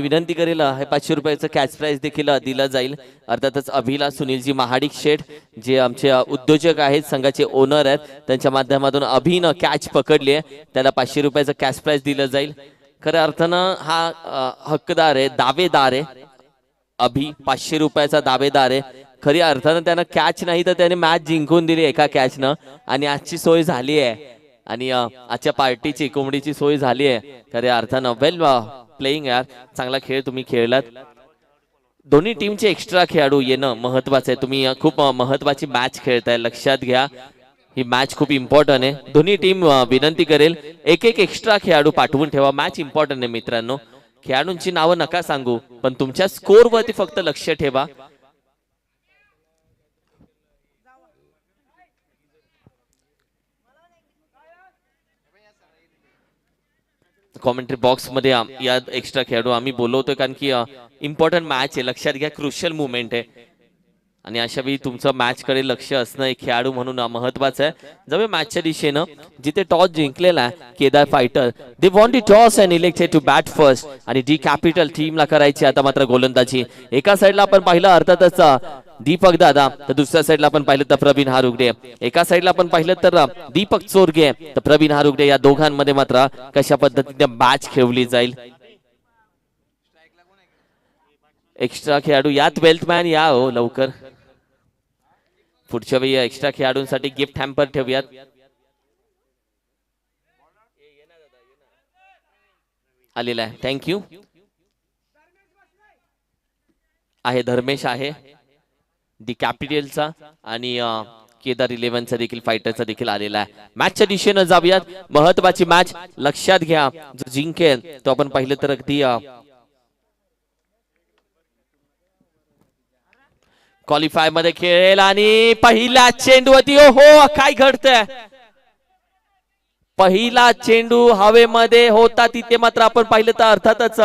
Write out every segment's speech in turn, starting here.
विनंती करेल हे 500 रुपयाचं कॅश प्राइज देखील दिलं जाईल. अर्थातच अभिला सुनीलजी महाडिक शेठ जे आमचे उद्योजक आहेत, संघाचे ओनर आहेत, त्यांच्या माध्यमातून अभिनं कॅच पकडली आहे, त्याला 500 रुपयाचं कॅश प्राइज दिलं जाईल. खऱ्या अर्थानं हा हक्कदार आहे, दावेदार आहे. अभि 500 रुपयाचा दावेदार आहे. खऱ्या अर्थानं त्यानं कॅच नाही तर त्याने मॅच जिंकून दिली एका कॅचनं आणि आजची सोय झाली आहे. आणि आजच्या पार्टीची कोंबडीची सोय झाली आहे. खऱ्या अर्थानं वेल प्लेइंग यार, चांगला खेळ तुम्ही खेळलात. दोन्ही टीमचे एक्स्ट्रा खेळाडू येणं महत्वाचं आहे. तुम्ही खूप महत्वाची मॅच खेळताय, लक्षात घ्या. ही मॅच खूप इम्पॉर्टंट आहे. दोन्ही टीम विनंती करेल एक एक एक्स्ट्रा खेळाडू पाठवून ठेवा. मॅच इम्पॉर्टंट आहे मित्रांनो. खेळाडूंची नावं नका सांगू, पण तुमच्या स्कोर वरती फक्त लक्ष ठेवा. कॉमेंट्री बॉक्स मध्ये या एक्स्ट्रा खेळाडू आम्ही बोलवतोय, कारण की इम्पॉर्टंट मॅच आहे. लक्षात घ्या, क्रुशियल मुवमेंट आहे आणि अशा वेळी तुमचं मॅच कडे लक्ष असणं एक खेळाडू म्हणून महत्वाचं आहे. जवळ मॅचच्या दिशेनं जिथे टॉस जिंकलेला आहे Kedar fighter, they won the toss and elected to bat first. आणि डी कॅपिटल टीमला करायची आता मात्र गोलंदाजी. एका साईडला आपण पाहिलं अर्थातच दीपक दादा, तर दुसऱ्या साईडला आपण पाहिलं तर प्रवीण हारुगडे. एका साईडला आपण पाहिलं तर दीपक चोरगे तर प्रवीण हारुगडे. या दोघांमध्ये मात्र कशा पद्धतीने मॅच खेळली जाईल. एक्स्ट्रा खेळाडू या, 12th मॅन या हो लवकर. पुढच्या वेळी एक्स्ट्रा खेळाडूंसाठी गिफ्ट हॅम्पर ठेवूयात. आलेला आहे, थँक्यू. आहे धर्मेश आहे दी कॅपिटलचा आणि केदार 11चा देखील फायटरचा देखील आलेला आहे. मॅचच्या दिशेनं जाऊयात. महत्वाची मॅच, लक्षात घ्या. जो जिंकेल तो आपण पाहिलं तर अगदी क्वालिफाय मध्ये खेळेल आणि पहिल्या चेंडूवरती ओहो काय घडतंय. पहिला चेंडू हवेमध्ये होता तिथे मात्र आपण पाहिलं तर अर्थातच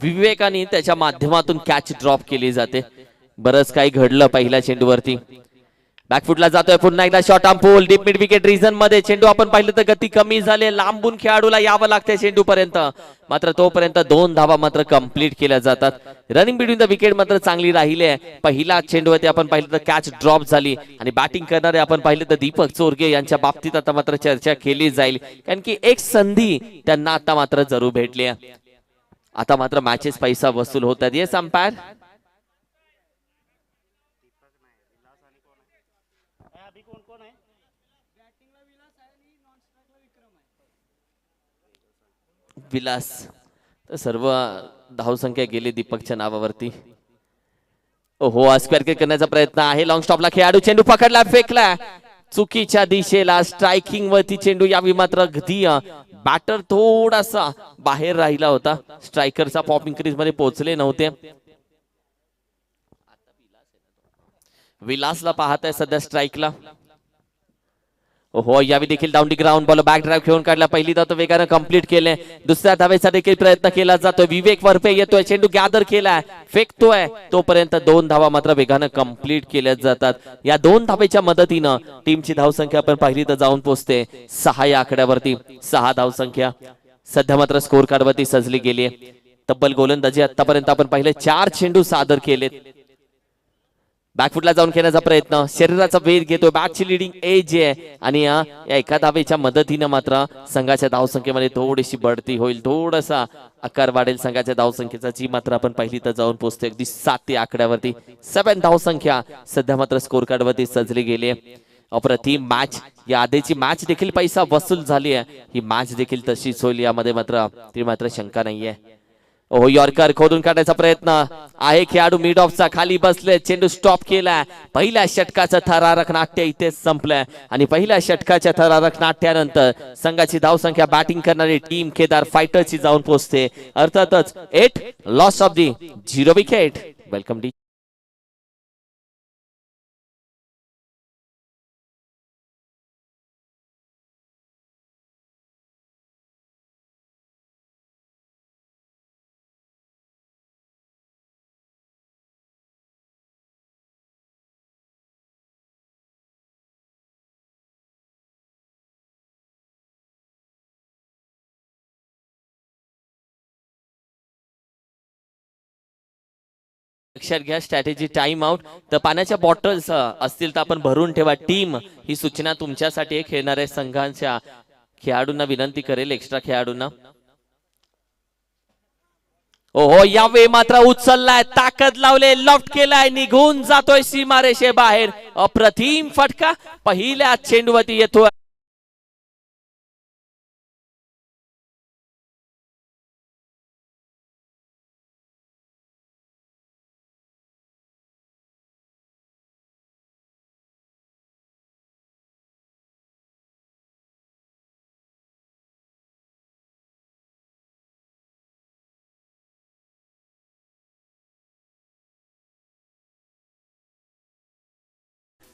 विवेकाने त्याच्या माध्यमातून कॅच ड्रॉप केली जाते. बरंच काही घडलं पहिल्या चेंडूवरती. बॅकफुटला जातोय पुन्हा एकदा shot on pull deep mid wicket region मध्ये. चेंडू आपण पाहिलं तर गती कमी झाली, लांबून खेळाडूला यावं लागतंय चेंडू पर्यंत. मात्र तोपर्यंत 2 धावा मात्र कंप्लीट केल्या जातात. रनिंग बिटवीन द विकेट मात्र चांगली राहिली आहे. पहिला चेंडूवरती आपण पाहिलं तर कॅच ड्रॉप झाली आणि बॅटिंग करणारे आपण पाहिलं तर दीपक चोरगे यांच्या बाबतीत आता मात्र चर्चा केली जाईल, कारण की एक संधी त्यांना आता मात्र जरूर भेटली आहे. आता मात्र मॅचेस पैसा वसूल होतात. Yes umpire. विलास, तर सर्व धावसंख्या गेली दीपकच्या नावावरती. हो स्क्वेअर करण्याचा प्रयत्न आहे. लॉंग स्टॉपला खेळाडू चेंडू पकडला, फेकला चुकीच्या दिशेला. स्ट्रायकिंग वरती चेंडू यावी मात्र अगदी बॅटर थोडासा बाहेर राहिला होता. स्ट्रायकरचा पॉपिंग क्रीज मध्ये पोहोचले नव्हते. विलासला पाहताय सध्या स्ट्राईकला. हो यावी देखील down the ground ball back drive घेऊन काढला. पहिली धाव वेगानं कंप्लीट केले. दुसऱ्या धावेचा देखील प्रयत्न केला जातोय. विवेक वरपे येतोय, चेंडू गॅदर केलाय, फेकतोय. तोपर्यंत 2 धावा मात्र वेगानं कंप्लीट केल्या जातात. या 2 धावेच्या मदतीनं टीमची धावसंख्या आपण पाहिली तर जाऊन पोहोचते 6 या आकड्यावरती. 6 धावसंख्या सध्या मात्र स्कोर कार्ड वरती सजली गेली. तब्बल गोलंदाजी आतापर्यंत आपण पाहिले 4 चेंडू सादर केलेत. बॅकफुटला जाऊन खेळण्याचा प्रयत्न, शरीराचा वेध घेतोय. बॅटची लिडिंग एज आहे आणि या एका धावेच्या मदतीनं मात्र संघाच्या धावसंख्येमध्ये थोडीशी बढती होईल, थोडासा आकार वाढेल संघाच्या धावसंख्येचा, जी मात्र आपण पाहिली तर जाऊन पोहोचते अगदी 7 या आकड्यावरती. 7 धावसंख्या सध्या मात्र स्कोर कार्ड वरती सजली गेली आहे. अप्रतिम मॅच. या आधीची मॅच देखील पैसा वसूल झाली आहे. ही मॅच देखील तशीच होईल, यामध्ये मात्र शंका नाहीये. ओ यॉर्कर खोदून काढण्याचा प्रयत्न आहे. खेळाडू मिड ऑफचा खाली बसले, चेंडू स्टॉप केला. पहिल्या षटकाचं थरारक नाट्य इथेच संपलंय आणि पहिल्या षटकाच्या थरारक नाट्यानंतर संघाची धावसंख्या बॅटिंग करणारी टीम केदार फायटरची जाऊन पोहोचते अर्थातच 8 loss of the 0 wicket. Welcome D. लक्षात घ्या स्ट्रॅटेजी टाइम आउट. तर पाण्याच्या बॉटल्स असतील तर आपण भरून ठेवा. टीम ही सूचना तुमच्यासाठी आहे. खेळणाऱ्या संघांच्या खेळाडूंना विनंती करेल, एक्स्ट्रा खेळाडूंना. ओहो, यावेळी मात्र उचललाय, ताकद लावले, लॉफ्ट केलाय, निघून जातोय सीमारेषे बाहेर. अप्रतिम फटका पहिल्या चेंडूवरती येतोय.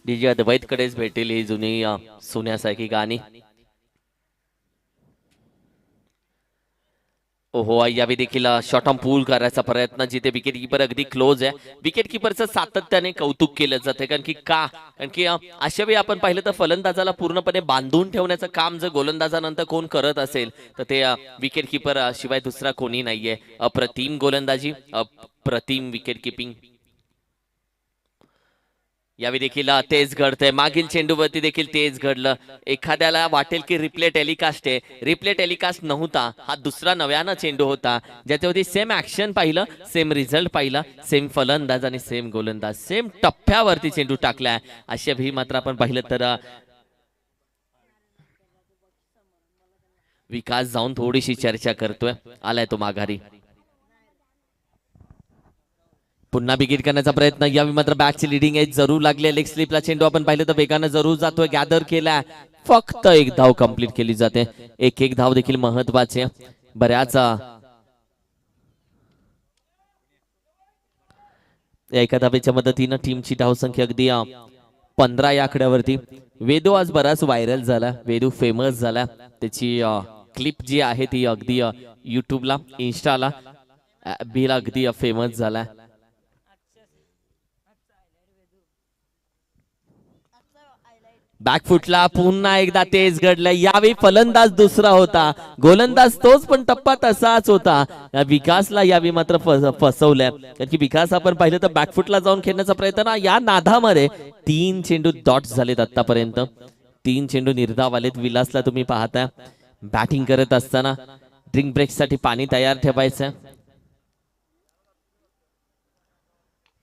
डीजे अद्वैत कडेच भेटेल ही जुनी सोन्यासारखी गाणी. ओहो, यावेळी देखील शॉर्ट ऑन पूल करायचा प्रयत्न, जिथे विकेट किपर अगदी क्लोज आहे. विकेट किपरचं सातत्याने कौतुक केलं जाते. कारण की कारण की अशा वेळी आपण पाहिलं तर फलंदाजाला पूर्णपणे बांधून ठेवण्याचं काम जर गोलंदाजानंतर कोण करत असेल तर ते विकेट किपर शिवाय दुसरा कोणी नाहीये. अप्रतिम गोलंदाजी, अप्रतिम विकेट किपिंग. यावेळी देखील तेच घडतंय. मागील चेंडूवरती देखील तेच घडलं. एखाद्याला वाटेल की रिप्ले टेलिकास्ट आहे, रिप्ले टेलिकास्ट नव्हता. हा दुसरा नव्यानं चेंडू होता ज्याच्यावरती सेम ऍक्शन पाहिलं, सेम रिझल्ट पाहिला, सेम फलंदाज आणि सेम गोलंदाज, सेम टप्प्यावरती चेंडू टाकलाय. अशा भी मात्र आपण पाहिलं तर विकास जाऊन थोडीशी चर्चा करतोय. आलाय तो माघारी. पुन्हा विकेट करण्याचा प्रयत्न. यावेळी मात्र बॅटची लिडिंग एज जरूर लागले. लेग स्लिपला चेंडू आपण पाहिलं तर वेगानं जरूर जातोय. गॅदर केलाय, फक्त एक धाव कंप्लीट केली जाते. एक धाव देखील महत्वाचे. बऱ्याच एका धावेच्या मदतीनं टीमची धावसंख्या अगदी 15 या आकड्यावरती. वेदू आज बराच व्हायरल झाला, वेदू फेमस झाला. त्याची क्लिप जी आहे ती अगदी युट्यूबला, इन्स्टाला, बीला अगदी फेमस झाला. बॅकफुटला पुन्हा एकदा तेज घडलं. यावेळी फलंदाज दुसरा होता, गोलंदाज तोच, पण टप्पा तसाच होता. विकासला यावेळी मात्र फसवलंय. कारण की विकास आपण पाहिलं तर बॅकफुटला जाऊन खेळण्याचा प्रयत्न ना, या नादामध्ये 3 चेंडू डॉट झालेत आतापर्यंत. 3 चेंडू निर्धाव आलेत. विलासला तुम्ही पाहताय बॅटिंग करत असताना ड्रिंक ब्रेक साठी पाणी तयार ठेवायचं.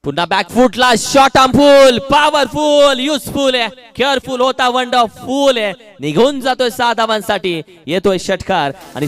पुन्हा बॅकफुटला शॉट फुल, पॉवरफुल, युजफुल आहे, केअरफुल होता, वंडरफुल आहे. निघून जातोय 6 धावांसाठी. येतोय षटकार आणि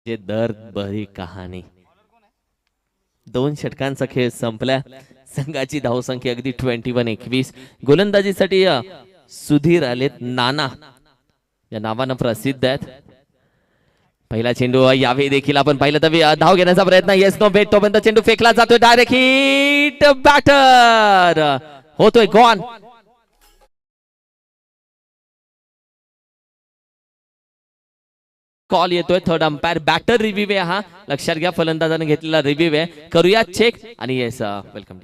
दर्द भरी कहाणी. 2 षटकांचा खेळ संपला. संघाची धावसंख्या अगदी 21-21. गोलंदाजीसाठी सुधीर आलेत, नाना या नावानं प्रसिद्ध आहेत. पहिला चेंडू यावेळी देखील आपण पाहिलं तर धाव घेण्याचा प्रयत्न. येस नो भेट, तोपर्यंत चेंडू फेकला जातोय. डायरेक्ट हिट, बॅटर होतोय गॉन. कॉल येतोय थर्ड अंपायर. बॅटर रिव्ह्यू आहे हा, लक्षात घ्या. फलंदाजाने घेतलेला रिव्ह्यू आहे. करूया चेक. आणि येस, वेलकम.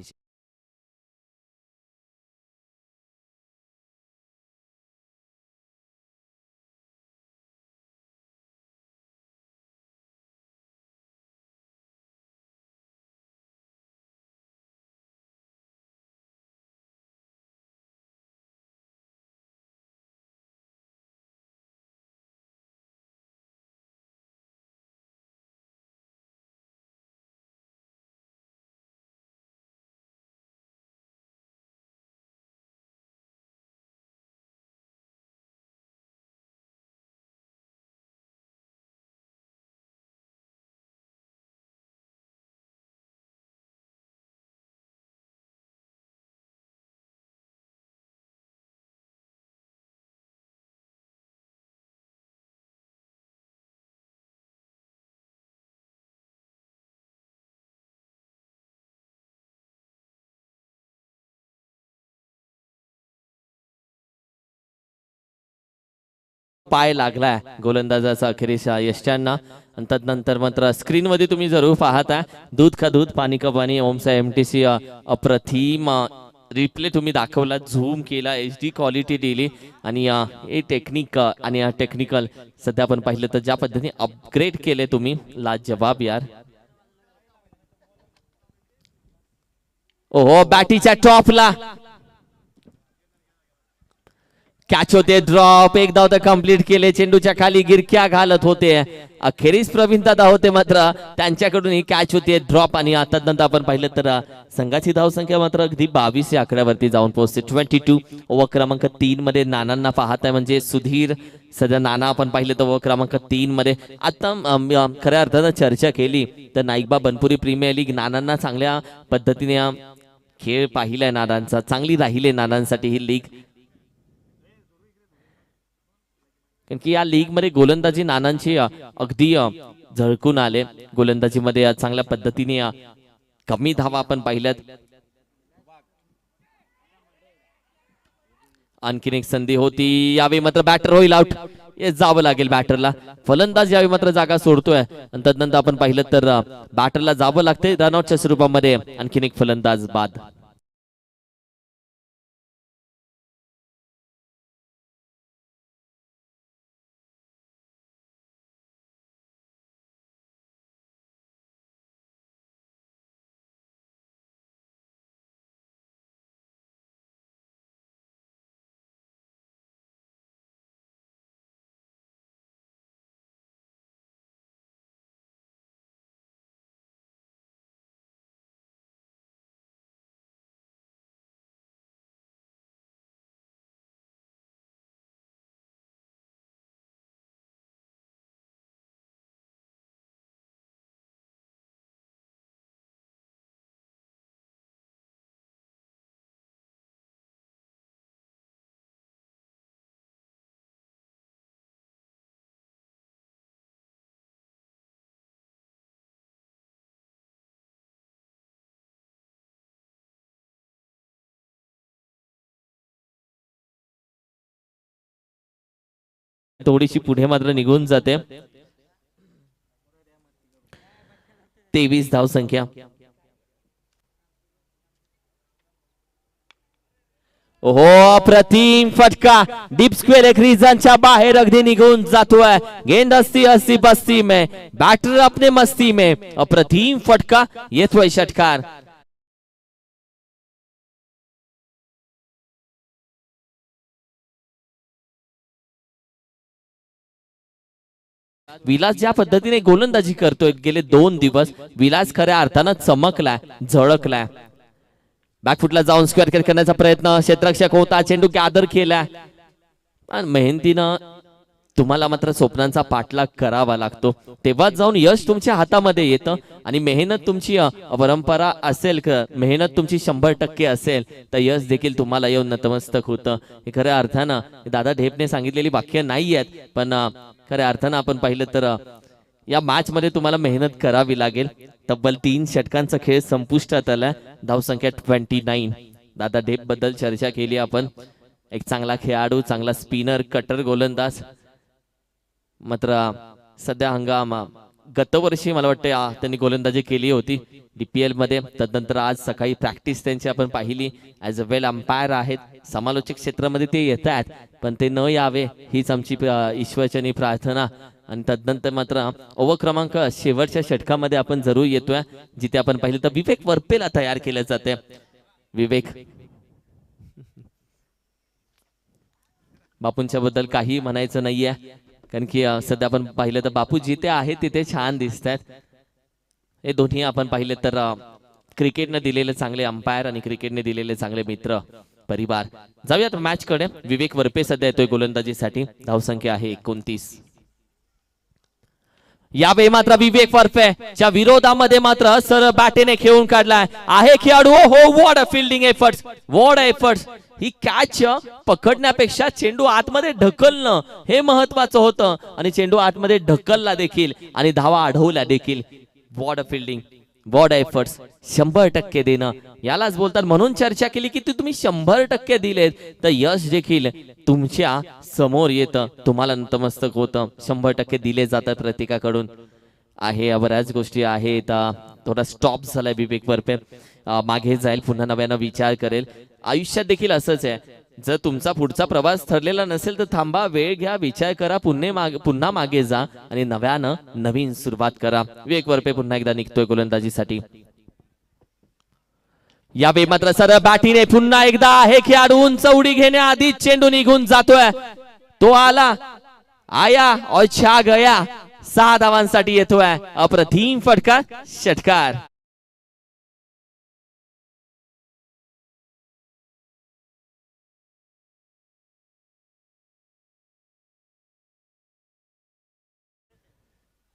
पाय लागलाय गोलंदाजाचा अखेरीस यष्ट्यांना. आणि तदनंतर मात्र स्क्रीन मध्ये तुम्ही जरूर पाहता दूध का दूध पाणी का पाणी ओमचा एमटीसी अप्रतिम रिप्ले तुम्ही दाखवला, झूम केला, HD क्वालिटी दिली आणि हे टेक्निक आणि टेक्निकल सध्या आपण पाहिलं तर ज्या पद्धतीने अपग्रेड केले तुम्ही, लाजवाब यार. ओहो बॅटीच्या टॉपला कॅच होते, ड्रॉप, एक धाव तर कंप्लीट केले, चेंडूच्या खाली गिरक्या घालत होते. अखेरीस प्रवीण दादा होते मात्र त्यांच्याकडून ही कॅच होते, ड्रॉप. आणि आता नंतर आपण पाहिलं तर संघाची धावसंख्या मात्र अगदी 22 या आकड्यावरती जाऊन पोहोचते. 22 ओव्हर क्रमांक 3 मध्ये नानांना पाहताय म्हणजे सुधीर. सध्या नाना आपण पाहिलं तर ओव्हर क्रमांक 3 मध्ये. आता खऱ्या अर्थानं चर्चा केली तर नाईकबा बनपुरी प्रीमियर लीग नानांना चांगल्या पद्धतीने खेळ पाहिलाय नानांचा, चांगली राहिले नानांसाठी ही लीग. कारण की या लीग मध्ये गोलंदाजी नानांची अगदी झळकून आले. गोलंदाजी मध्ये चांगल्या पद्धतीने कमी धावा आपण पाहिल्यात. आणखीन एक संधी होती, यावेळी मात्र बॅटर होईल आउट. जावं लागेल बॅटरला. फलंदाज यावेळी मात्र जागा सोडतोय आणि तदनंतर आपण पाहिलं तर बॅटरला जावं लागतंय रनआउटच्या स्वरूपामध्ये. आणखीन एक फलंदाज बाद. थोडीशी पुढे मात्र निघून जाते. 23 धाव संख्या. ओहो अप्रतिम फटका, डीप स्क्वेअर एक रिजनच्या बाहेर अगदी निघून जातोय. गेंद अस्सी अस्सी बस्ती में, बैटर अपने मस्ती में. अप्रतिम फटका येतोय षटकार. विलास ज्या पद्धतीने गोलंदाजी करतोय गेले 2 दिवस, विलास खऱ्या अर्थानं चमकलाय, झळकलाय. बॅकफुटला जाऊन स्क्वेअर केअर करण्याचा प्रयत्न, क्षेत्ररक्षक होता, चेंडू गॅदर केला. आणि मेहनतीनं तुम्हाला मात्र स्वप्नांचा पाठलाग करावा लागतो, तेव्हा जाऊन यश तुमच्या हातामध्ये येतं. आणि मेहनत तुमची परंपरा असेल, मेहनत तुमची 100% असेल तर यश देखील तुम्हाला येऊन नतमस्तक होतं. हे खऱ्या अर्थानं दादा ढेपने सांगितलेली वाक्य नाही आहेत, पण खऱ्या अर्थानं आपण पाहिलं तर या मॅच मध्ये तुम्हाला मेहनत करावी लागेल. तब्बल 3 षटकांचा खेळ संपुष्टात आलाय. धावसंख्या 29. दादा ढेप बद्दल चर्चा केली आपण. एक चांगला खेळाडू, चांगला स्पिनर, कटर गोलंदाज. मात्र सध्या हंगाम गतवर्षी मला वाटतं त्यांनी गोलंदाजी केली होती DPL मध्ये. तदनंतर आज सकाळी प्रॅक्टिस त्यांची आपण पाहिली. ऍज अ वेल अंपायर आहेत, समालोचक क्षेत्रामध्ये ते येत आहेत, पण ते न यावे हीच आमची ईश्वरचनी प्रार्थना. आणि तदनंतर मात्र ओव्हर क्रमांक शेवटच्या षटकामध्ये आपण जरूर येतोय, जिथे आपण पाहिलं तर विवेक वरपेला तयार केले जाते. विवेक बापूंच्या बद्दल काही म्हणायचं नाहीये, कारण की सध्या आपण पाहिलं तर बापू जिथे आहे तिथे छान दिसतात. हे दोन्ही आपण पाहिले तर क्रिकेटने दिलेले चांगले अंपायर आणि क्रिकेटने दिलेले चांगले मित्र परिवार. जाऊयात मॅच कडे. विवेक वरपे सध्या येतोय गोलंदाजीसाठी. धावसंख्या आहे 29. यावेळी मात्र विवेक वरपेच्या विरोधामध्ये मात्र सर बॅटेने खेळून काढलाय आहे खेळाडू. हो what a fielding efforts, what efforts. He catch पकडण्यापेक्षा चेंडू आतमध्ये ढकलणं हे महत्वाचं होतं, आणि चेंडू आतमध्ये ढकलला देखील आणि धावा अडवल्या देखील. What a fielding, what efforts. 100% देणं यालाच बोलतात. म्हणून चर्चा केली की तुम्ही 100% दिलेत तर यश देखील तुमच्या समोर येतं, तुम्हाला नतमस्तक होतं. 100% दिले जातात प्रत्येकाकडून. आहे बऱ्याच गोष्टी आहेत. थोडा स्टॉप झालाय विवेक वरपे, मागे जाईल, पुन्हा नव्यानं विचार करेल. आयुष्यात देखील असंच आहे, जर तुमचा पुढचा प्रवास ठरलेला नसेल तर थांबा, वेळ घ्या, विचार करा, पुन्हा मागे जा आणि नव्यानं नवीन सुरुवात करा. विवेक वरपे पुन्हा एकदा निघतोय गोलंदाजीसाठी. यावेळी मात्र सरळ बॅटीने पुन्हा एकदा हे खेळाडू उंच उडी घेण्याआधीच चेंडू निघून जातोय. तो आला, आया और छा गया. 6 धावांसाठी येतोय. अप्रतिम फटका, षटकार.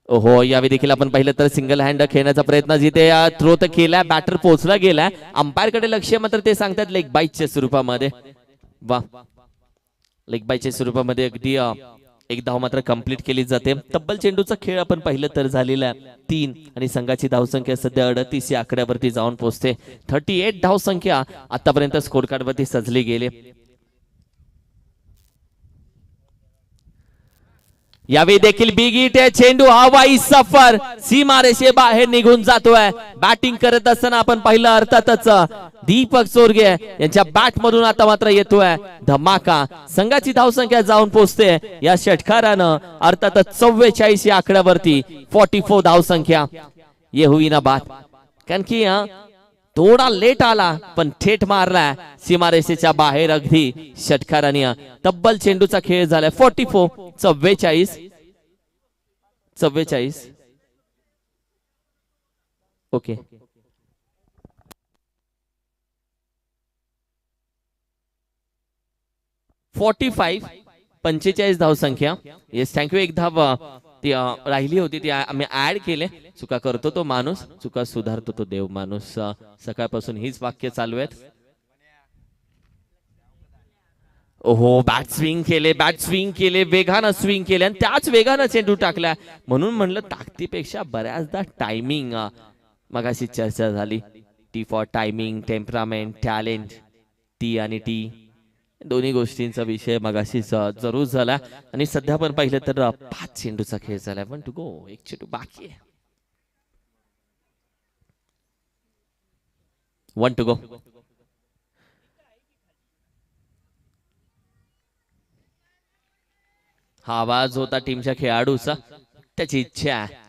हो, यावेळी देखील आपण पाहिलं तर सिंगल हँड खेळण्याचा प्रयत्न जिथे थ्रो तर केलाय, बॅटर पोहोचला गेलाय. अंपायर कडे लक्ष मात्र ते सांगतात लेग बाईटच्या स्वरूपामध्ये. वा, लेग बाईटच्या स्वरूपामध्ये अगदी एक धाव मात्र कंप्लीट केली जाते. तब्बल चेंडूचा खेळ आपण पाहिलं तर झालेला आहे 3 आणि संघाची धावसंख्या सध्या 38 या आकड्यावरती जाऊन पोहोचते. 38 धावसंख्या आतापर्यंत स्कोर कार्ड वरती सजली गेली. यावेळी देखील बिग हिट आहे. चेंडू हवाई सफर सीमारेषे बाहेर निघून जातोय. बॅटिंग करत असताना आपण पाहिलं अर्थातच दीपक चोरगे यांच्या बॅट मधून आता मात्र येतोय धमाका. संघाची धावसंख्या जाऊन पोहोचते या षटकारानं अर्थातच 44 या आकड्यावरती. 44 धावसंख्या. ये हुई ना बात, कारण की थोडा लेट आला पण थेट मारला सीमारेषेच्या बाहेर अगदी षटकाराने. तब्बल चेंडूचा खेळ झालाय. 44 44. ओके, 45 धावसंख्या. Yes, thank you. एक धाव ती राहिली होती, ती आम्ही ऍड केले. चुका करतो तो माणूस, चुका सुधारतो तो देव माणूस. सकाळपासून हीच वाक्य चालू आहेत. ओहो, बॅट स्विंग केले, वेगानं स्विंग केले आणि त्याच वेगानं चेंडू टाकला. म्हणून म्हणलं ताकदीपेक्षा बऱ्याचदा टायमिंग, मगाशी चर्चा झाली. T for timing, temperament, talent. T आणि टी दोन्ही गोष्टींचा विषय मगाशी जरूर झाला. आणि सध्या पण पाहिलं तर 5 चेंडूचा खेळ झालाय. 1 टू गो, एक चेंडू बाकी आहे. 1 टू गो. हा आवाज होता टीमच्या खेळाडूचा, त्याची इच्छा आहे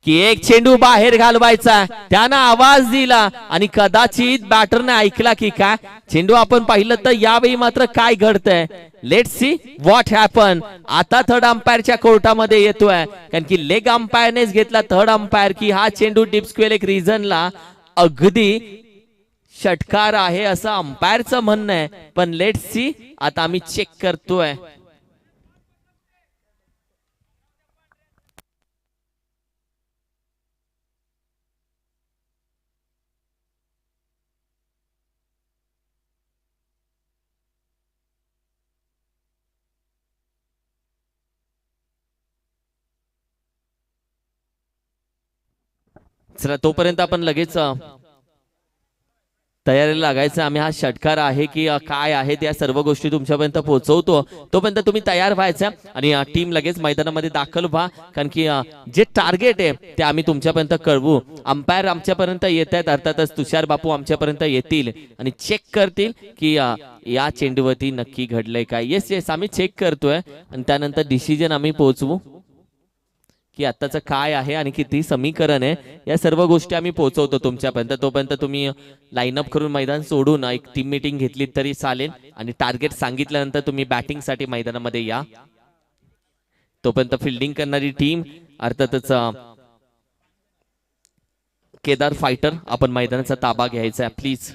की एक चेंडू बाहेर घालवायचा. त्यानं आवाज दिला आणि कदाचित बॅटरने ऐकला की काय. चेंडू आपण पाहिलं तर यावेळी मात्र काय घडतंय, लेट्स सी व्हॉट हॅपन. आता थर्ड अंपायरच्या कोर्टामध्ये येतोय, कारण की लेग अंपायरनेच घेतला थर्ड अंपायर की हा चेंडू डीप स्क्वेअर एक रिझनला अगदी षटकार आहे असं अंपायरचं म्हणणं आहे. पण लेट्स सी, आता आम्ही चेक करतोय. चला, तोपर्यंत आपण लगेच तयारीला लागायचं. आम्ही हा षटकार आहे की काय आहे त्या सर्व गोष्टी तुमच्यापर्यंत पोहोचवतो. तोपर्यंत तुम्ही तयार व्हायचं आणि टीम लगेच मैदानामध्ये दाखल व्हा, कारण की जे टार्गेट आहे ते आम्ही तुमच्यापर्यंत कळवू. अंपायर आमच्यापर्यंत येत आहेत, अर्थातच तुषार बापू आमच्यापर्यंत येतील आणि चेक करतील की या चेंडूवरती नक्की घडलंय काय. येस येस, आम्ही चेक करतोय आणि त्यानंतर डिसिजन आम्ही पोहोचवू की आत्ताचं काय आहे आणि किती समीकरण आहे. या सर्व गोष्टी आम्ही पोहोचवतो तुमच्यापर्यंत. तोपर्यंत तुम्ही लाईनअप करून मैदान सोडून एक टीम मीटिंग घेतली तरी चालेल आणि टार्गेट सांगितल्यानंतर तुम्ही बॅटिंग साठी मैदानामध्ये या. तोपर्यंत फिल्डिंग करणारी टीम अर्थातच केदार फायटर, आपण मैदानाचा ताबा घ्यायचा आहे प्लीज.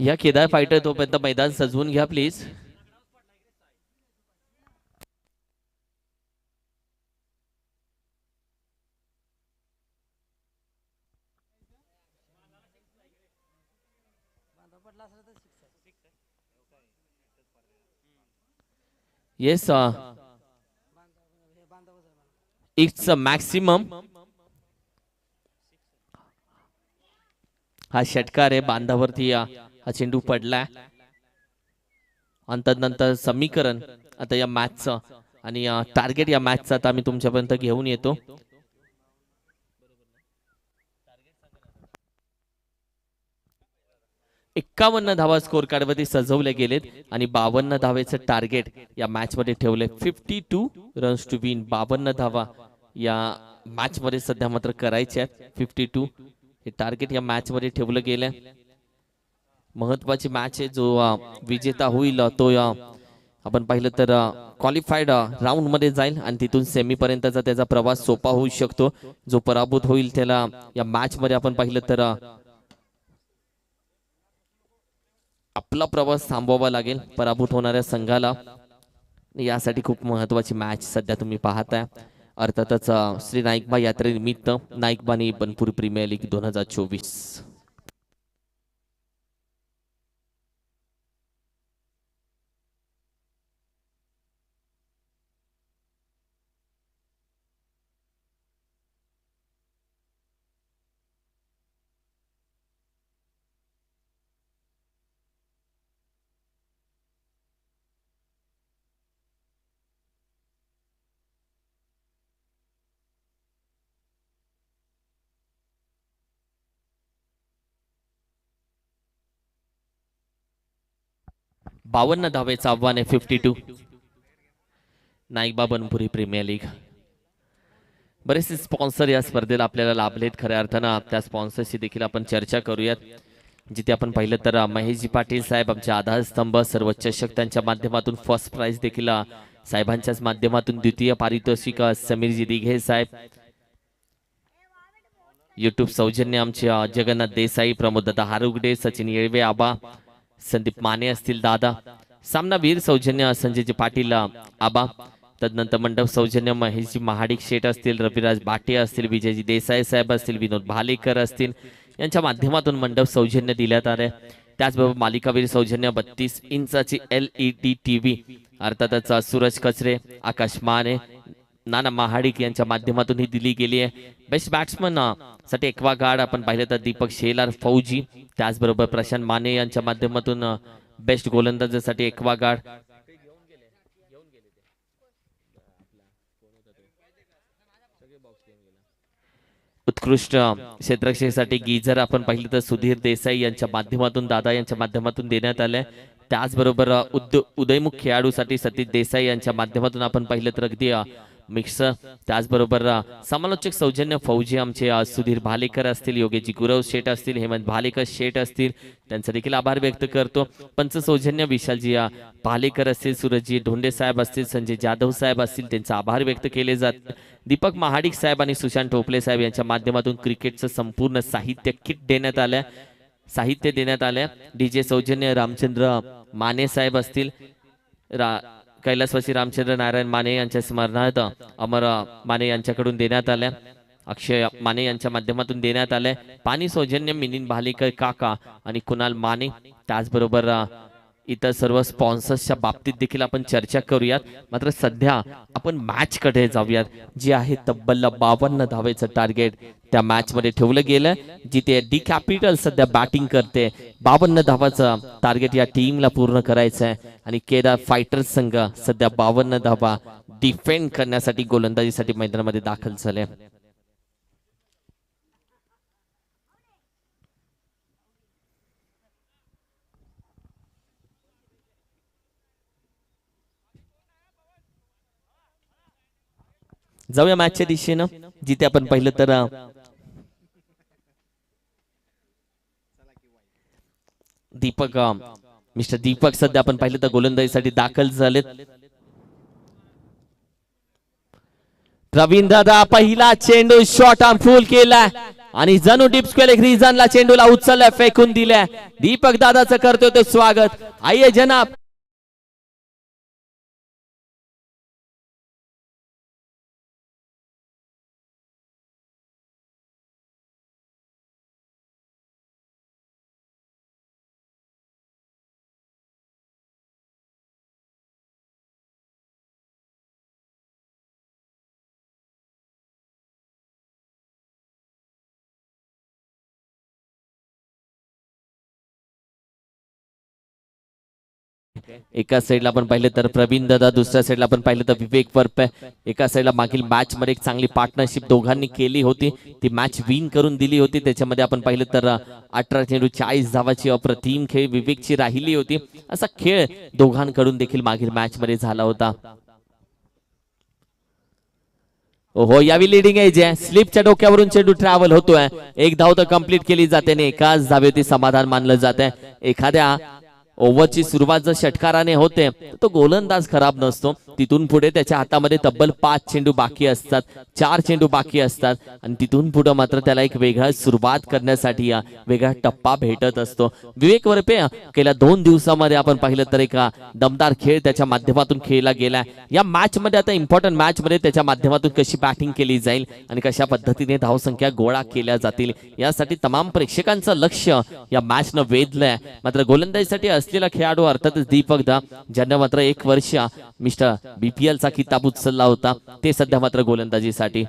या केदार फायटर तोपर्यंत मैदान सजवून घ्या please. Yes, it's a maximum. हा षटकार आहे बांधावरती. हा चेंडू पडलाय आणि तदनंतर समीकरण आता या मॅचचं आणि टार्गेट या मॅचचा आता आम्ही तुमच्यापर्यंत घेऊन येतो. एक्कावन्न धावा स्कोर कार्ड मध्ये सजवले गेलेत आणि 52 धावेचं टार्गेट या मॅच मध्ये ठेवले. 52 रन्स टू विन. 52 धावा या मॅच मध्ये सध्या मात्र करायचे आहेत. 52 हे टार्गेट या मॅच मध्ये ठेवलं गेलंय. महत्वाची मॅच आहे. जो विजेता होईल तो आपण पाहिलं तर क्वालिफाईड राऊंड मध्ये जाईल आणि तिथून सेमी पर्यंतचा त्याचा प्रवास सोपा होऊ शकतो. जो पराभूत होईल त्याला या मॅच मध्ये आपण पाहिलं तर आपला प्रवास थांबवावा लागेल पराभूत होणाऱ्या संघाला. यासाठी खूप महत्वाची मॅच सध्या तुम्ही पाहताय. अर्थातच श्री नाईकबा यात्रेनिमित्त नाईकबानी बनपूर प्रीमियर लीग 2024. बावन्न धावेचं आव्हान आहे. 52 नाईकबा बनपुरी प्रीमियर लीग. बरेचसे स्पॉन्सर या स्पर्धेला आपल्याला लाभलेत. खऱ्या अर्थानं त्या स्पॉन्सरशी देखील आपण चर्चा करूयात. जिथे आपण पाहिलं तर महेशजी पाटील साहेब आमचे आधारस्तंभ. सर्व चषक त्यांच्या माध्यमातून फर्स्ट प्राइज देखील साहेबांच्याच माध्यमातून. द्वितीय पारितोषिक समीरजी दिघे साहेब. युट्यूब सौजन्य आमचे जगन्नाथ देसाई, प्रमोददादा हारुगडे, सचिन येळवे आबा, संदीप माने असतील दादा. सामनावीर सौजन्य संजयजी पाटील आबा. तदनंतर मंडप सौजन्य महेशजी महाडिक शेठ असतील, रविराज बाटे असतील, विजयजी देसाई साहेब असतील, विनोद भालेकर असतील. यांच्या माध्यमातून मंडप सौजन्य दिल्यात आले. त्याचबरोबर मालिकावीर सौजन्य 32 इंचाची LED TV अर्थातच सूरज कचरे, आकाश माने, नाना महाडिक यांच्या माध्यमातून ही दिली गेली आहे. बेस्ट बॅट्समन साठी एक्वा गार्ड आपण पाहिलं तर दीपक शेलार फौजी. त्याचबरोबर प्रशांत माने यांच्या माध्यमातून बेस्ट गोलंदाजासाठी एक्वा गार्ड. उत्कृष्ट क्षेत्ररक्षणासाठी गीझर आपण पाहिलं तर सुधीर देसाई यांच्या माध्यमातून, दादा यांच्या माध्यमातून देण्यात आले. त्याचबरोबर उदयमुख खेळाडूसाठी सतीश देसाई यांच्या माध्यमातून आपण पाहिलं तर अगदी मिक्सर. त्याचबरोबर समालोचक सौजन्य फौजी आमचे सुधीर भालेकर असतील, योगेजी गुरव शेठ असतील, हेमंत भालेकर शेठ असतील, त्यांचा देखील आभार व्यक्त करतो. पंच सौजन्य विशालजी भालेकर असतील, सूरजजी ढोंडे साहेब असतील, संजय जाधव साहेब असतील, त्यांचा आभार व्यक्त केले जात. दीपक महाडिक साहेब आणि सुशांत टोपले साहेब यांच्या माध्यमातून क्रिकेटचं संपूर्ण साहित्य किट देण्यात आलं. साहित्य देण्यात आले. डीजे सौजन्य रामचंद्र माने साहेब असतील, कैलासवासी रामचंद्र नारायण माने यांच्या स्मरणार्थ अमर माने यांच्याकडून देण्यात आल्या. अक्षय माने यांच्या माध्यमातून देण्यात आले. पाणी सौजन्य मिलिंद भालेकर काका आणि कुणाल माने. त्याचबरोबर इतर सर्व स्पॉन्सर्सच्या बाबतीत देखील आपण चर्चा करूयात. मात्र सध्या आपण मॅच कडे जाऊयात, जी आहे तब्बल 52 धावेचं टार्गेट त्या मॅच मध्ये ठेवलं गेलं, जिथे डी कॅपिटल सध्या बॅटिंग करते. 52 धावाचं टार्गेट या टीमला पूर्ण करायचं आहे आणि केदार फायटर्स संघ सध्या 52 धावा डिफेंड करण्यासाठी गोलंदाजीसाठी मैदानामध्ये दाखल झाले. जाऊया मॅचच्या दिशेनं, जिथे आपण पाहिलं तर दीपक मिस्टर दीपक सध्या आपण पाहिलं तर गोलंदाजीसाठी दाखल झालेत. प्रवीण दादा पहिला चेंडू शॉट ऑन फुल केला. आणि जणू डीप स्क्वेअर एक रिझनला चेंडूला उचललाय, फेकून दिलाय. दीपक दादाचं करतोय तो स्वागत. आइए जनाब. एका साईडला आपण पाहिलं तर प्रवीण दादा, दुसऱ्या साईडला आपण पाहिलं तर विवेक वरपे. एका साईडला मागील मॅच मध्ये एक चांगली पार्टनरशिप दोघांनी केली होती, ती मॅच विन करून दिली होती. त्याच्यामध्ये आपण पाहिलं तर 18 चेंडू 40 धावाची अप्रतिम खेळ विवेकची राहिली होती. असा खेळ दोघांकडून देखील मागील मॅच मध्ये झाला होता. हो, यावी लिडिंग एज आहे. स्लिपच्या डोक्यावरून चेंडू ट्रॅव्हल होतोय. एक धाव तर कंप्लीट केली जाते आणि एकाच धावेवरती समाधान मानलं जाते. एखाद्या ओव्हरची सुरुवात जर षटकाराने होते तो गोलंदाज खराब नसतो. तिथून पुढे त्याच्या हातामध्ये तब्बल 5 चेंडू बाकी असतात, 4 चेंडू बाकी असतात आणि तिथून पुढे मात्र त्याला एक वेगळा सुरुवात करण्यासाठी वेगळा टप्पा भेटत असतो. विवेक वरपे गेल्या 2 दिवसामध्ये आपण पाहिलं तर एक दमदार खेळ त्याच्या माध्यमातून खेळला गेला. या मॅच मध्ये आता इम्पॉर्टंट मॅच मध्ये त्याच्या माध्यमातून कशी बॅटिंग केली जाईल आणि कशा पद्धतीने धावसंख्या गोळा केल्या जातील यासाठी तमाम प्रेक्षकांचं लक्ष या मॅच न वेधलंय. मात्र गोलंदाजीसाठी असलेला खेळाडू अर्थातच दीपक दा, ज्यांना मात्र 1 वर्ष मिस्टर बीपीएल चा किताब उचलला होता, ते सध्या मात्र गोलंदाजीसाठी.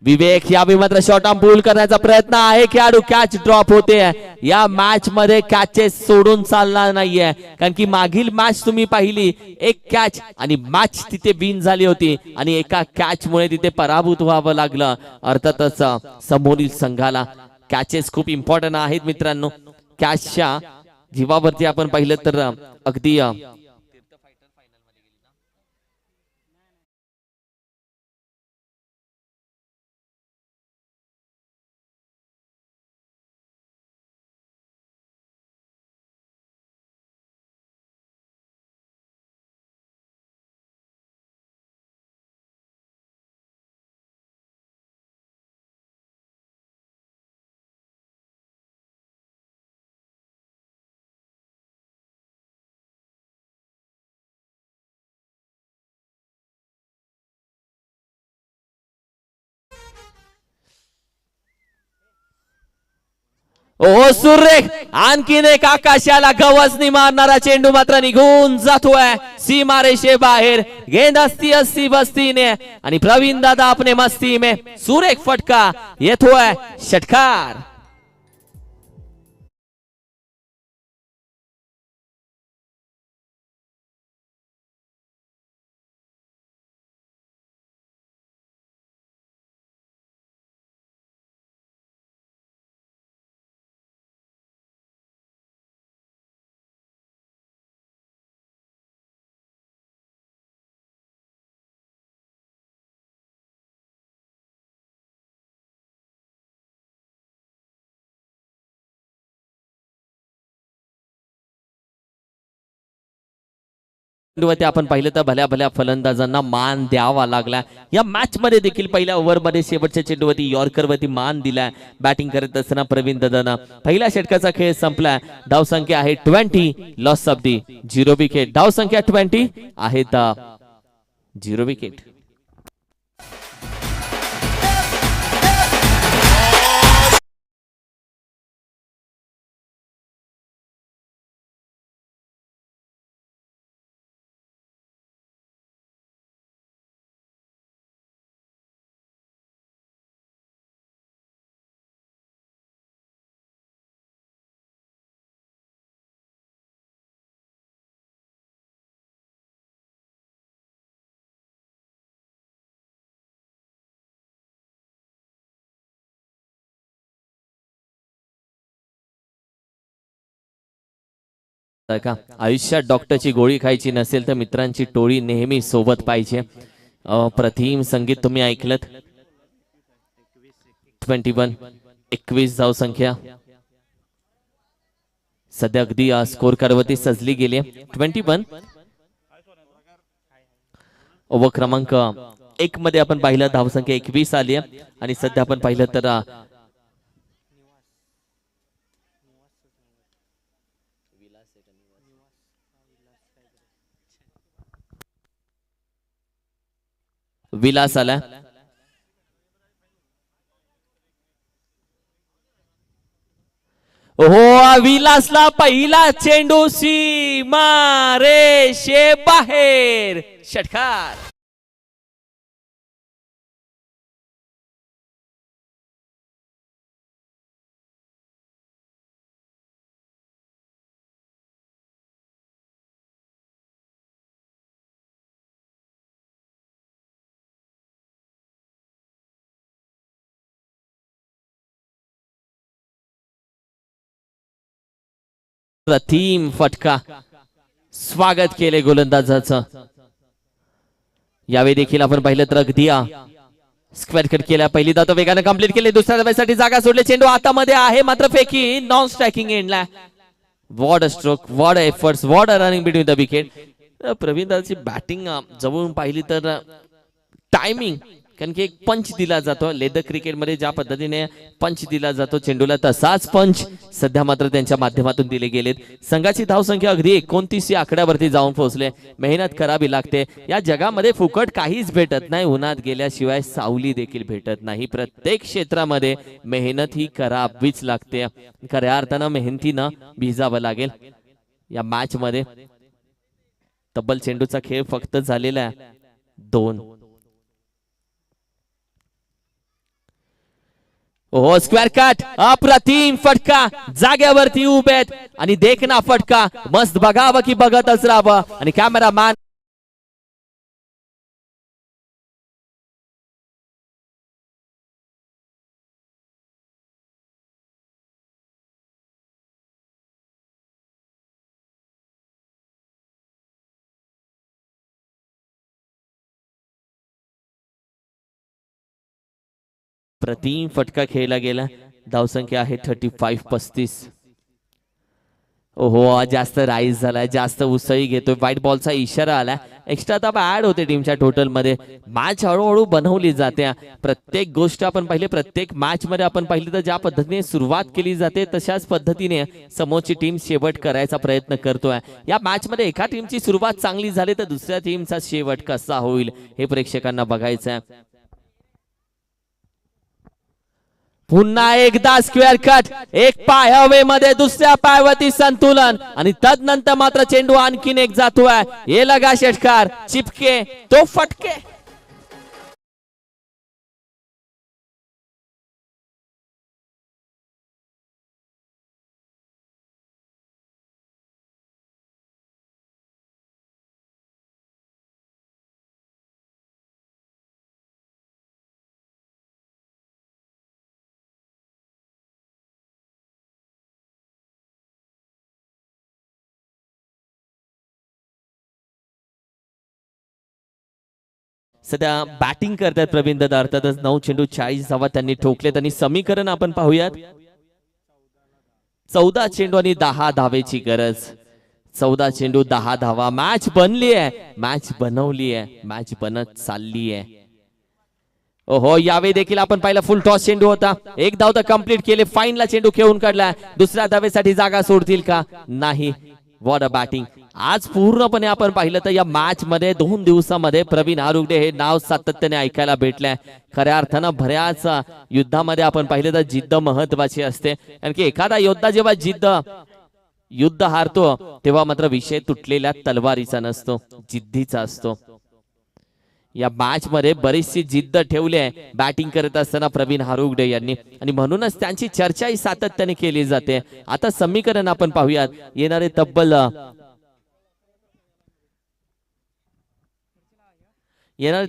विवेक यावेळी मात्र शॉर्ट आर्म पूल करण्याचा प्रयत्न आहे. खेळाडू कॅच ड्रॉप होते. या मॅच मध्ये कॅचेस सोडून चालणार नाहीये, कारण की मागील मॅच तुम्ही पाहिली, एक कॅच आणि मॅच तिथे विन झाली होती आणि एका कॅच मुळे तिथे पराभूत व्हावं लागलं. अर्थातच समोरील संघाला कॅचेस खूप इम्पॉर्टंट आहेत मित्रांनो. कॅचच्या जीवावरती आपण पाहिलं तर अगदी ओ सुरेख, आणखीन एक आकाशाला गवसनी मारणारा चेंडू मात्र निघून जातोय सीमारेषे बाहेर. गेंद असती असती बस्तीने आणि प्रवीण दादा अपने मस्ती में. सुरेख फटका येतोय, षटकार. आपण पाहिलं तर भल्या भल्या फलंदाजांना मान द्यावा लागला. या मॅच मध्ये देखील पहिल्या ओव्हर मध्ये शेवटच्या चेंडूवरती यॉर्कर वरती मान दिलाय. बॅटिंग करत असताना प्रवीण दादांना पहिल्या षटकाचा खेळ संपलाय. धाव संख्या आहे 20, लॉस ऑफ दी 0 विकेट. धाव संख्या 20 आहेत 0 विकेट. का आयुष्यात डॉक्टरची गोळी खायची नसेल तर मित्रांची टोळी नेहमी सोबत पाहिजे. प्रतिम संगीत तुम्ही ऐकलत. 21 धाव संख्या सध्या अगदी स्कोर कार्डवरती सजली गेली. 21 ओव्हर क्रमांक एक मध्ये आपण पाहिलं धावसंख्या 21 आली आहे आणि सध्या आपण पाहिलं तर विलास आला. हो विलासला पहिला चेंडू सीमा रेषे बाहेर षटकार. प्रतिम फटका स्वागत केले गोलंदाजाचं. यावेळी देखील आपण पाहिलं तर अगदी स्क्वेअर कट केला. पहिली धाव वेगाने कंप्लीट केली. दुसऱ्या धावेसाठी जागा सोडली. चेंडू हातामध्ये आहे मात्र फेकी नॉन स्ट्रायकिंग एंडला. What a stroke, what a efforts, what a running between the wicket. Praveen दादाची बॅटिंग जवळून पाहिली तर टायमिंग, कारण की एक पंच दिला जातो लेदर क्रिकेटमध्ये ज्या पद्धतीने पंच दिला जातो चेंडूला, तसाच पंच सध्या मात्र त्यांच्या माध्यमातून दिले गेलेत. संघाची धावसंख्या अगदी 29 या आकड्यावरती जाऊन पोहोचले. मेहनत करावी लागते. या जगामध्ये फुकट काहीच भेटत नाही. उन्हात गेल्याशिवाय सावली देखील भेटत नाही. प्रत्येक क्षेत्रामध्ये मेहनत ही करावीच लागते. खऱ्या अर्थानं मेहनतीनं भिजावं लागेल. या मॅच मध्ये तब्बल चेंडूचा खेळ फक्त झालेला आहे 2. हो स्क्वेअर कट, अप्रतिम फटका, जाग्यावरती उभेत आणि देखना फटका. मस्त बघावं की बघतच राहावं. आणि कॅमेरामॅन प्रतिम फटका खेळला गेला. धावसंख्या आहे 35-35. ओहो जास्त राईज झालाय, जास्त उसळी घेतोय. व्हाईट बॉलचा इशारा आला. एक्स्ट्रा धावा ऍड होते टीमच्या टोटल मध्ये. मॅच हळूहळू बनवली जाते. प्रत्येक गोष्ट आपण पाहिली, प्रत्येक मॅच मध्ये आपण पाहिली तर ज्या पद्धतीने सुरुवात केली जाते तशाच पद्धतीने समोरची टीम शेवट करायचा प्रयत्न करतोय. या मॅच मध्ये एका टीमची सुरुवात चांगली झाली तर दुसऱ्या टीमचा शेवट कसा होईल हे प्रेक्षकांना बघायचं आहे. पुन्हा एकदा स्क्वेअर कट, एक पाय हवेमध्ये, दुसऱ्या पायावरती संतुलन आणि तदनंतर मात्र चेंडू आणखीन एक जातोय. हे लगा षटकार, चिपके तो फटके. सध्या बॅटिंग करतात प्रवीण दादा. अर्थातच 9 चेंडू 40 धावा त्यांनी ठोकलेत आणि समीकरण आपण पाहूयात. 14 चेंडू आणि 10 धावेची गरज. 14 चेंडू 10 धावा. मॅच बनली आहे, मॅच बनवली आहे, मॅच बनत चालली आहे. ओहो यावेळी देखील आपण पाहिलं फुल टॉस चेंडू होता. एक धाव तर कंप्लीट केले. फाईनला चेंडू खेळून काढला. दुसऱ्या धावेसाठी जागा सोडतील का? नाही. What a batting. आज पूर्णपणे आपण पाहिलं तर या मॅच मध्ये 2 दिवसामध्ये प्रवीण आरुगडे हे नाव सातत्याने ऐकायला भेटलंय. खऱ्या अर्थानं बऱ्याच युद्धामध्ये आपण पाहिलं तर जिद्द महत्वाची असते. कारण की एखादा योद्धा जेव्हा युद्ध हारतो तेव्हा मात्र विषय तुटलेल्या तलवारीचा नसतो, जिद्दीचा असतो. या मॅच मध्ये बरीचशी जिद्द ठेवली आहे बॅटिंग करत असताना प्रवीण हारुगडे यांनी आणि म्हणूनच त्यांची चर्चाही सातत्याने केली जाते. आता समीकरण आपण पाहूयात. येणारे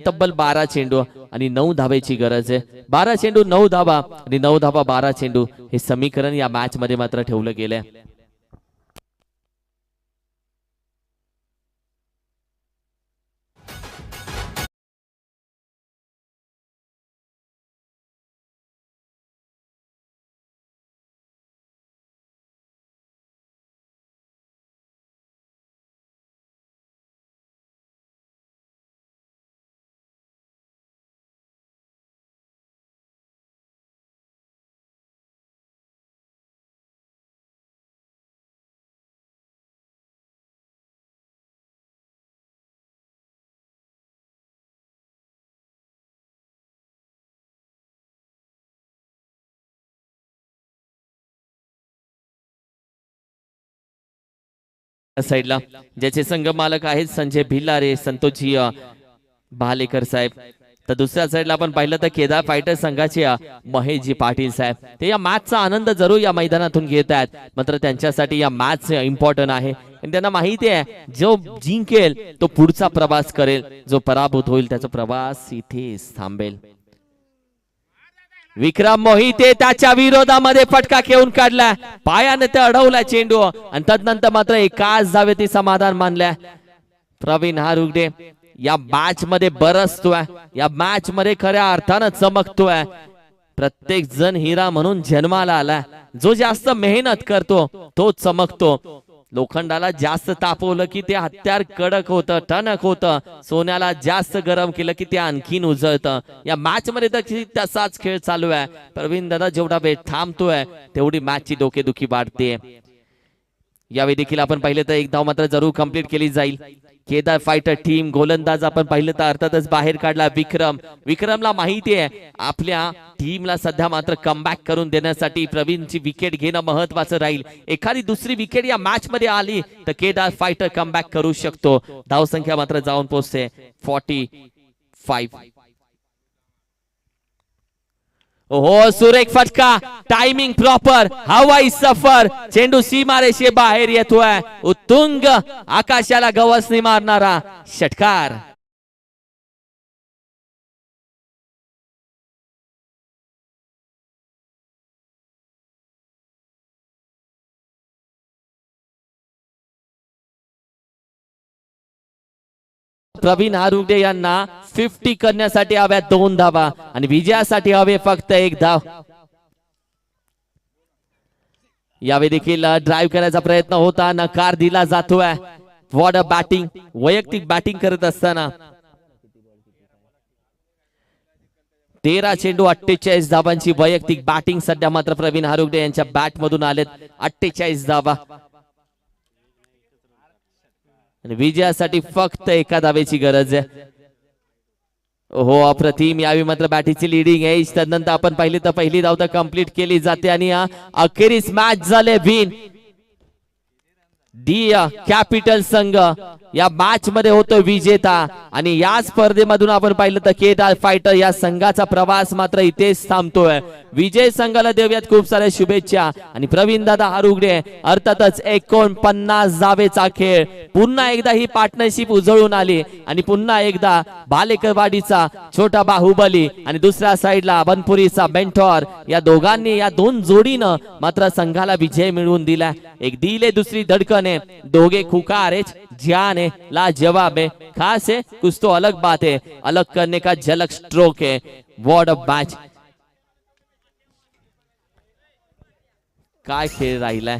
तब्बल 12 चेंडू आणि 9 धावेची गरज आहे. 12 चेंडू 9 धावा आणि 9 धावा 12 चेंडू हे समीकरण या मॅच मध्ये मात्र ठेवलं गेलंय. साइडला ज्याचे संघ मालक आहेत संजय भिल्लारे, संतोषजी भालेकर साहेब. तर दुसऱ्या साइडला आपण पाहिलं तर केदार फायटर संघाचे महेशजी पाटील साहेब. ते या मॅचचा आनंद जरूर या मैदानातून घेत आहेत, मात्र त्यांच्यासाठी या मॅच इम्पॉर्टंट आहे. त्यांना माहिती आहे जो जिंकेल तो पुढचा प्रवास करेल, जो पराभूत होईल त्याचा प्रवास इथेच थांबेल. विक्रम मोहिते त्याच्या विरोधामध्ये फटका खेळून काढला, पायाने ते अडवला चेंडू आणि तदनंतर मात्र एकाच धावेत समाधान मानलं. प्रवीण हारुगडे या मॅच मध्ये बरसतोय, या मॅच मध्ये खऱ्या अर्थानं चमकतोय. प्रत्येक जण हिरा म्हणून जन्माला आला, जो जास्त मेहनत करतो तो चमकतो. लोखंडाला जास्त तापवलं की ते हत्यार कडक होतं, टणक होतं. सोन्याला जास्त गरम केलं की ते आणखीन उजळतं. या मॅच मध्ये तर तसाच खेळ चालू आहे. प्रवीण दादा जेवढा वेळ थांबतोय तेवढी मॅचची डोकेदुखी वाढते. यावेळी देखील आपण पाहिलं तर एक धाव मात्र जरूर कंप्लीट केली जाईल. केदार फायटर टीम गोलंदाज आपण पाहिलं तर अर्थातच बाहेर काढला विक्रमला माहिती आहे आपल्या टीमला सध्या मात्र कमबॅक करून देण्यासाठी प्रवीणची विकेट घेणं महत्वाचं राहील. एखादी दुसरी विकेट या मॅच मध्ये आली तर केदार फायटर कमबॅक करू शकतो. धावसंख्या मात्र जाऊन पोहोचते 45. हो सुरेख फटका, टायमिंग प्रॉपर, हवाई सफर, चेंडू सीमारेषे बाहेर येतोय. उत्तुंग आकाशाला गवसणी मारणारा षटकार. प्रवीण हारुगडे यांना 50 करण्यासाठी हव्या 2 धावा आणि विजयासाठी हवे फक्त 1 धाव. यावेळी देखील ड्राइव्ह करायचा प्रयत्न होता, नकार दिला जातोय. व्हॉट अ बॅटिंग, वैयक्तिक बॅटिंग करत असताना 13 चेंडू 48 धावांची वैयक्तिक बॅटिंग सध्या मात्र प्रवीण हारुगडे यांच्या बॅट मधून आलेत. 48 धावा आणि विजयासाठी फक्त 1 धावेची गरज आहे. हो अप्रतिम, यावेळी मात्र बॅटीची लीडिंग आहे. त्यानंतर आपण पाहिली तर पहिली धाव तर कंप्लीट केली जाते आणि अखेरीस मॅच झाले विन. डी कॅपिटल संघ या मॅच मध्ये होतो विजेता आणि या स्पर्धेमधून आपण पाहिलं तर केदार फायटर या संघाचा प्रवास मात्र इथेच थांबतोय. विजय संघाला देऊयात खूप साऱ्या शुभेच्छा आणि प्रवीण दादा हारुगडे अर्थातच 49 धावेचा खेळ. पुन्हा एकदा ही पार्टनरशिप उजळून आली आणि पुन्हा एकदा भालेकरवाडीचा छोटा बाहुबली आणि दुसऱ्या साइडला बनपुरीचा बेंटॉर या दोघांनी या 2 जोडीनं मात्र संघाला विजय मिळवून दिला. एक दिल है दूसरी धड़कन है, दोगे खुखार जान है, लाजवाब है, खास है, कुछ तो अलग बात है, अलग करने का झलक स्ट्रोक है. व्हाट अ मैच, काय खेळ राहिलाय.